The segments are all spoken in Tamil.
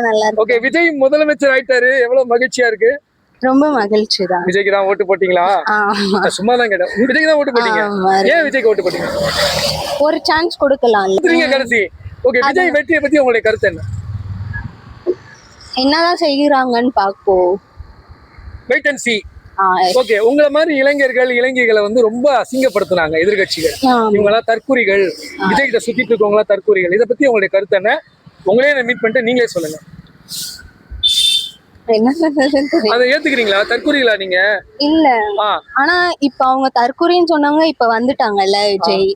நல்லா இருக்கு. ஓகே, விஜய் முதலமைச்சர் ஆயிட்டாரு, எவ்வளவு மகிழ்ச்சியா இருக்கு? ரொம்ப மகிழ்ச்சி தான். விஜய்க்கு தான் ஓட்டு போட்டீங்களா? சும்மா தான் கேட்டேன். விஜய்க்கு தான் ஓட்டு போட்டீங்க. ஏன் விஜய்க்கு ஓட்டு போட்டீங்க? ஒரு சான்ஸ் கொடுக்கலாம் கடைசி. ஓகே, விஜய் வெற்றியை பத்தி உங்களுடைய கருத்து என்ன? என்னதான் செய்யறாங்கன்னு பாப்போம். Wait and see. ஓகே, உங்களை மாதிரி இளைஞர்கள் இளைஞர்களை வந்து ரொம்ப அசிங்கப்படுத்துனாங்க எதிர்கட்சிகள். இவங்க எல்லாம் தற்கூரிகள், விஜய் கிட்ட சுத்திட்டு இருக்கவங்க எல்லாம் தற்கூரிகள். இதை பத்தி உங்களுடைய கருத்து என்ன? உங்களே மீட் பண்ணிட்டு நீங்களே சொல்லுங்க. அதை ஏத்துக்கிறீங்களா? தற்கூரிகளா நீங்க? இல்ல, ஆனா இப்ப அவங்க தற்கூரின்னு சொன்னாங்க, இப்ப வந்துட்டாங்கல்ல விஜய்.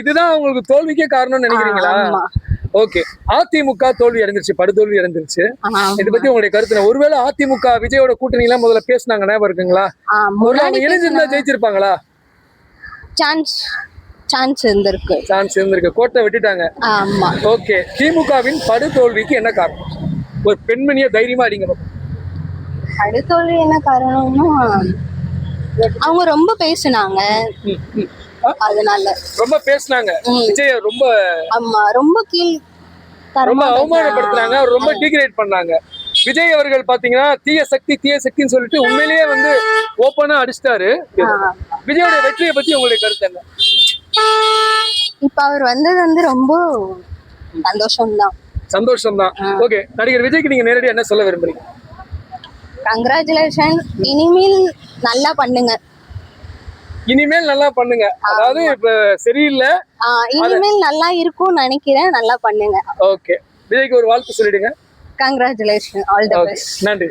இதுதான் உங்களுக்கு தோல்விக்கே காரணம்னு நினைக்கிறீங்களா? ஓகே, அதிமுக தோல்வி அடைஞ்சிருச்சு, படுதோல்வி அடைஞ்சிருச்சு. இதை பத்தி உங்களுடைய கருத்து? ஒருவேளை அதிமுக விஜயோட கூட்டணி எல்லாம் முதல்ல பேசினாங்க, ஞாபகம் இருக்குங்களா? இணைஞ்சிருந்தா ஜெயிச்சிருப்பாங்களா? சான்ஸ் இருந்திருக்கு. கோட்டை விட்டுட்டாங்க. ஓகே, திமுகவின் படுதோல்விக்கு என்ன காரணம்? ஒரு பெண்மணிய தைரியமா அடிங்க. படுதோல்வி என்ன காரணம்னா அவங்க ரொம்ப பேசினாங்க, அதனால ரொம்ப பேசினாங்க. விஜய் ரொம்ப ரொம்ப அவமானப்படுத்துறாங்க, ரொம்ப டிகிரேட் பண்ணாங்க. விஜய் அவர்கள் பாத்தீங்கன்னா தீய சக்தின்னு சொல்லிட்டு உண்மையிலேயே வந்து ஓப்பனா அடிச்சிட்டாரு. விஜயோட வெற்றியை பத்தி உங்களுடைய கருத்து என்ன? இப்ப அவர் வந்தது வந்து ரொம்ப சந்தோஷம் தான். ஓகே, நடிகர் விஜய்க்கு நீங்க நேரடியா என்ன சொல்ல விரும்புறீங்க? கங்க்ராச்சுலேஷன். இனிமேல் நல்லா பண்ணுங்க. அதாவது இப்ப சரியில்லை, இனிமேல் நல்லா இருக்கும் நினைக்கிறேன். நல்லா பண்ணுங்க. ஓகே, விஜய்க்கு ஒரு வாழ்த்து சொல்லிடுங்க. Congratulation, all the best. நன்றி.